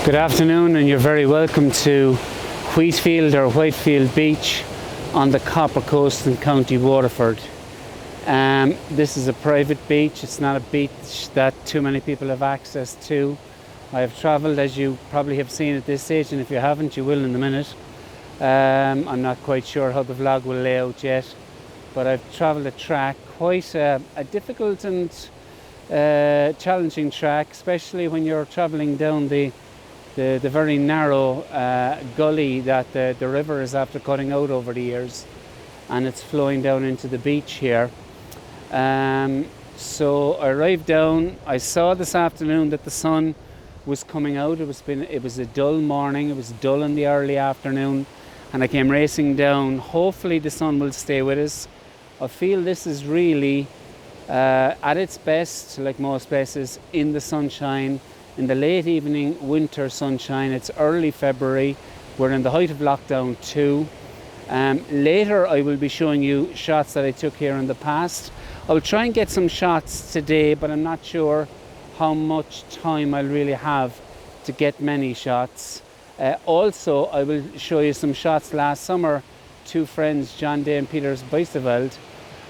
Good afternoon, and you're very welcome to Whitefield Beach on the Copper Coast in County Waterford. This is a private beach. It's not a beach that too many people have access to. I have travelled, as you probably have seen at this stage, and if you haven't, you will in a minute. I'm not quite sure how the vlog will lay out yet, but I've travelled a track, quite a difficult and challenging track, especially when you're travelling down the very narrow gully that the river is after cutting out over the years, and it's flowing down into the beach here. So I arrived down. I saw this afternoon that the sun was coming out. It was a dull morning. It was dull in the early afternoon, and I came racing down. Hopefully the sun will stay with us. I feel this is really at its best, like most places, in the sunshine, in the late evening winter sunshine. It's early February. We're in the height of lockdown 2. Later I will be showing you shots that I took here in the past. I'll try and get some shots today, but I'm not sure how much time I'll really have to get many shots. Also, I will show you some shots last summer. Two friends, John Day and Peter Beiseveld,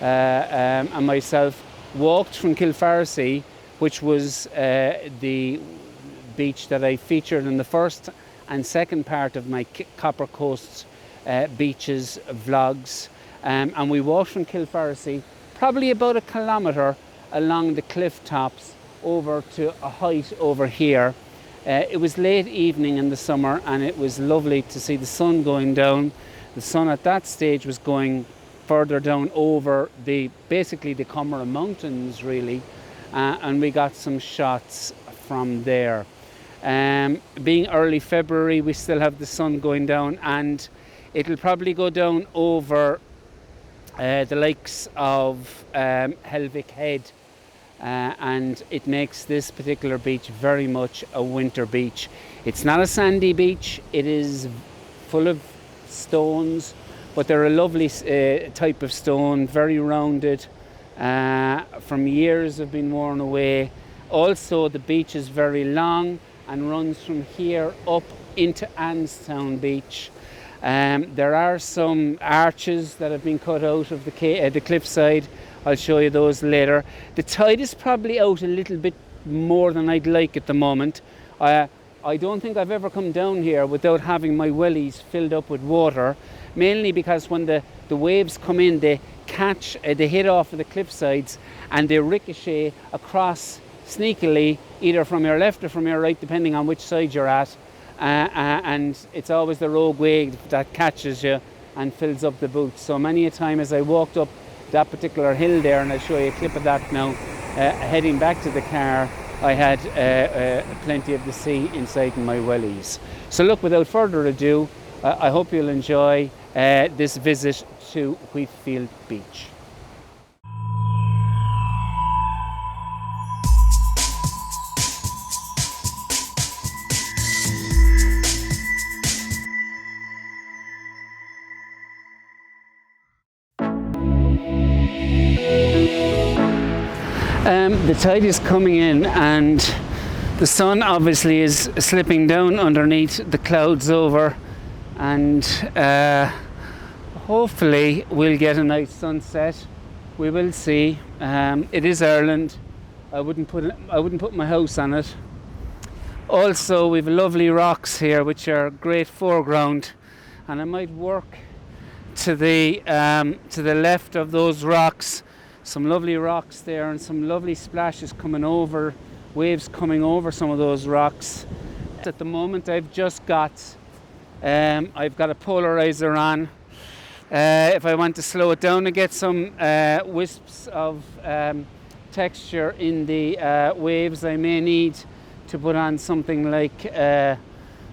and myself walked from Kilfarcy, which was the beach that I featured in the first and second part of my Copper Coast beaches vlogs. And we walked from Kilfarcy, probably about 1 kilometre along the cliff tops over to a height over here. It was late evening in the summer, and it was lovely to see the sun going down. The sun at that stage was going further down over basically the Comeragh Mountains, really. And we got some shots from there. Being early February, we still have the sun going down, and it'll probably go down over the likes of Helvick Head, and it makes this particular beach very much a winter beach. It's not a sandy beach. It is full of stones, but they're a lovely type of stone, very rounded. From years have been worn away. Also, the beach is very long and runs from here up into Anstown Beach. There are some arches that have been cut out of the cliffside. I'll show you those later. The tide is probably out a little bit more than I'd like at the moment. I don't think I've ever come down here without having my wellies filled up with water, mainly because when the waves come in, they hit off of the cliff sides and they ricochet across sneakily, either from your left or from your right, depending on which side you're at. And it's always the rogue wave that catches you and fills up the boots. So many a time as I walked up that particular hill there, and I'll show you a clip of that now, heading back to the car, I had plenty of the sea inside my wellies. So look, without further ado, I hope you'll enjoy this visit to Whitefield Beach. The tide is coming in, and the sun obviously is slipping down underneath the clouds over, and hopefully we'll get a nice sunset. We will see. It is Ireland. I wouldn't put my house on it. Also, we've lovely rocks here, which are great foreground, and I might work to the left of those rocks. Some lovely rocks there, and some lovely splashes coming over, waves coming over some of those rocks. At the moment, I've got a polarizer on. If I want to slow it down and get some wisps of texture in the waves, I may need to put on something like a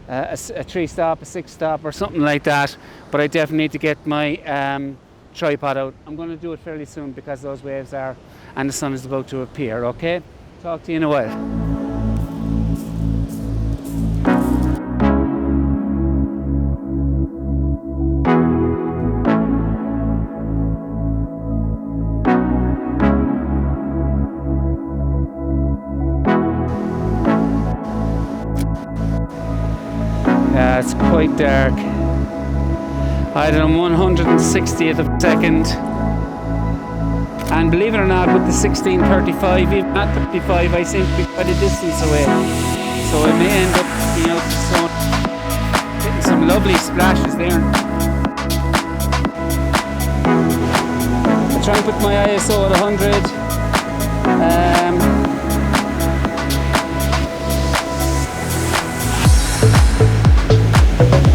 3-stop, a 6-stop, or something like that. But I definitely need to get my tripod out. I'm going to do it fairly soon because those waves are, and the sun is about to appear. Okay, talk to you in a while. It's quite dark. I did 160th of a second. And believe it or not, with the 1635, even at 35, I seem to be quite a distance away. So I may end up, getting some lovely splashes there. I try and put my ISO at 100.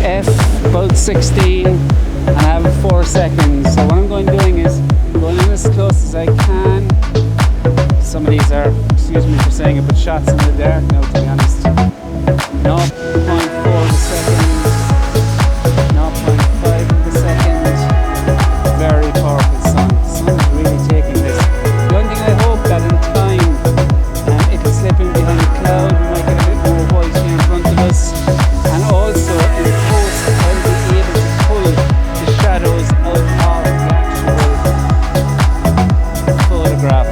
F about 16, and I have 4 seconds. So what I'm doing is going in as close as I can. Some of these are, excuse me for saying it, but shots in the dark now, to be honest. 0.4 of a second, 0.5 of a second. Very powerful sun. The sun is really taking this. The only thing I hope that in time it'll slip in behind a cloud, we might get a bit more white here in front of us. And also in post I'll be able to pull the shadows out of the actual photograph.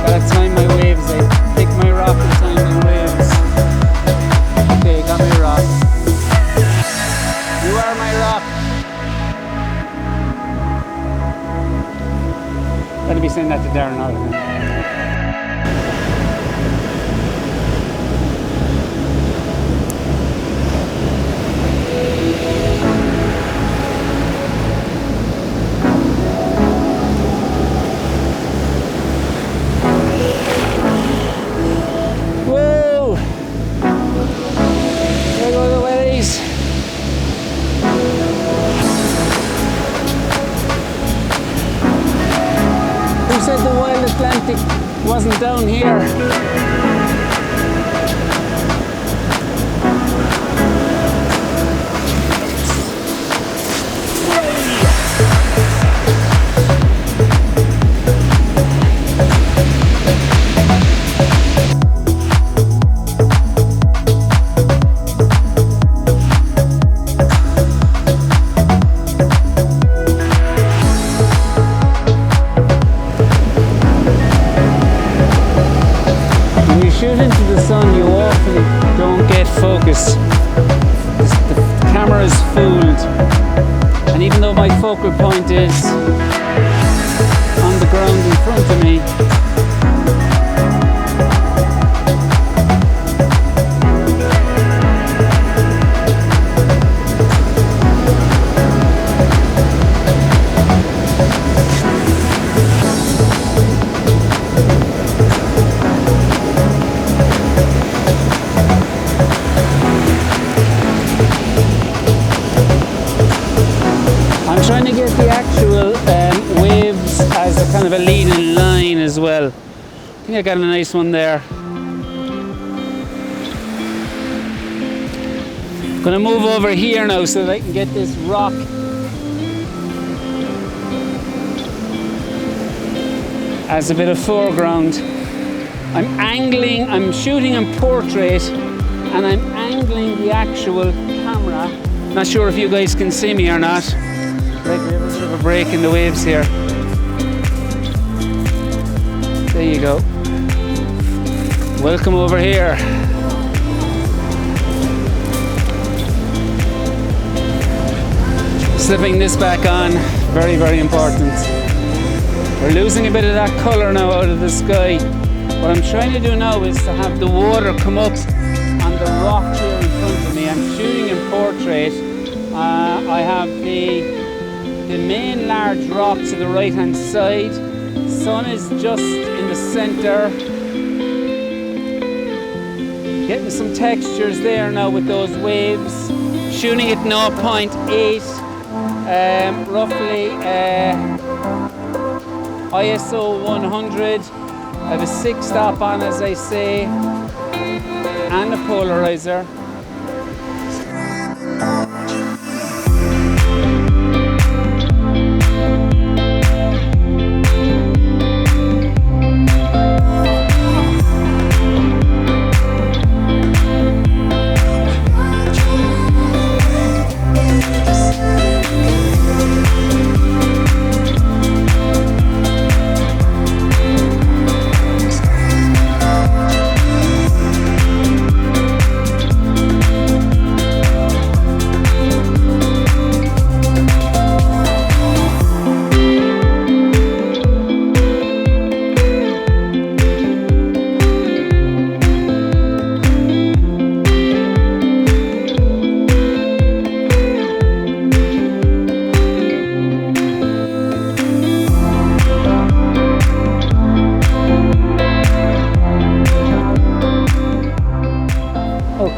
Gotta time my waves, I pick my rock and time my waves. Okay, got my rock. You are my rock. Gotta be saying that to Darren Oliver. Wasn't down here. Shoot into the sun, you often don't get focus. The camera is fooled, and even though my focal point is on the ground in front of me, trying to get the actual waves as a kind of a leading line as well. I think I got a nice one there. I'm gonna move over here now so that I can get this rock. As a bit of foreground. I'm shooting in portrait and I'm angling the actual camera. Not sure if you guys can see me or not. Like we have a bit of a break in the waves here. There you go. Welcome over here. Slipping this back on, very, very important. We're losing a bit of that colour now out of the sky. What I'm trying to do now is to have the water come up on the rock here in front of me. I'm shooting in portrait. I have the main large rock to the right hand side. Sun is just in the center. Getting some textures there now with those waves. Shooting at 0.8, roughly ISO 100. I have a 6-stop on, as I say, and a polarizer.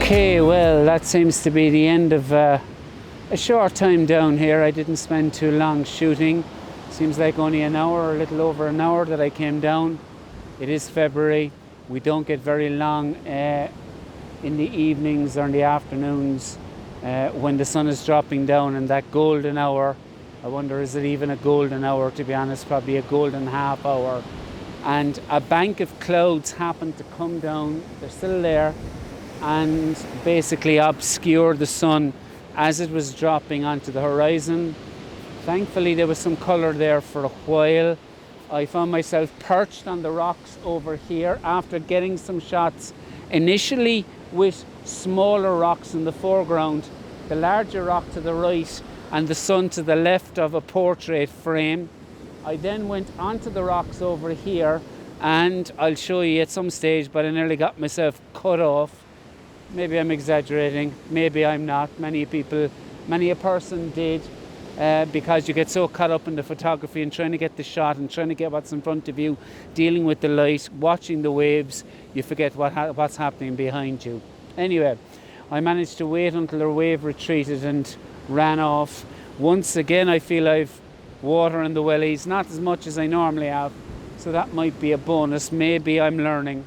Okay, well, that seems to be the end of a short time down here. I didn't spend too long shooting. Seems like only an hour, or a little over an hour that I came down. It is February. We don't get very long in the evenings or in the afternoons when the sun is dropping down, and that golden hour, I wonder, is it even a golden hour, to be honest? Probably a golden half hour. And a bank of clouds happened to come down. They're still there, and basically obscure the sun as it was dropping onto the horizon. Thankfully there was some colour there for a while. I found myself perched on the rocks over here after getting some shots initially with smaller rocks in the foreground, the larger rock to the right and the sun to the left of a portrait frame. I then went onto the rocks over here, and I'll show you at some stage, but I nearly got myself cut off. Maybe I'm exaggerating, maybe I'm not. Many a person did, because you get so caught up in the photography and trying to get the shot and trying to get what's in front of you, dealing with the light, watching the waves, you forget what's happening behind you. Anyway, I managed to wait until the wave retreated and ran off. Once again, I feel I've water in the wellies, not as much as I normally have, so that might be a bonus. Maybe I'm learning.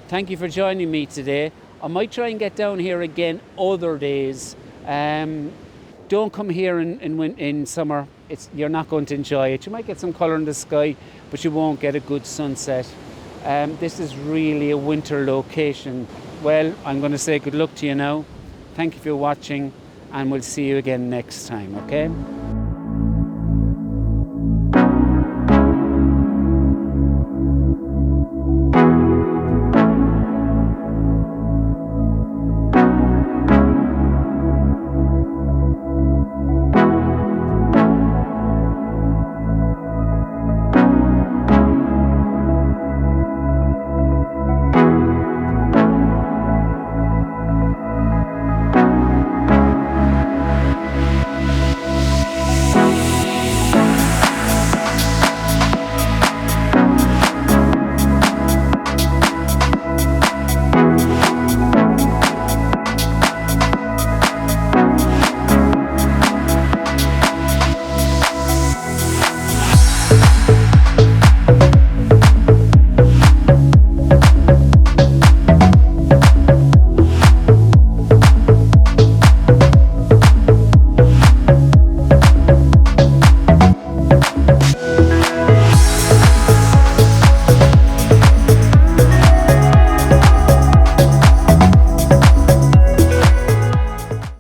Thank you for joining me today. I might try and get down here again other days. Don't come here in summer. You're not going to enjoy it. You might get some colour in the sky, but you won't get a good sunset. This is really a winter location. Well, I'm going to say good luck to you now. Thank you for watching, and we'll see you again next time, okay?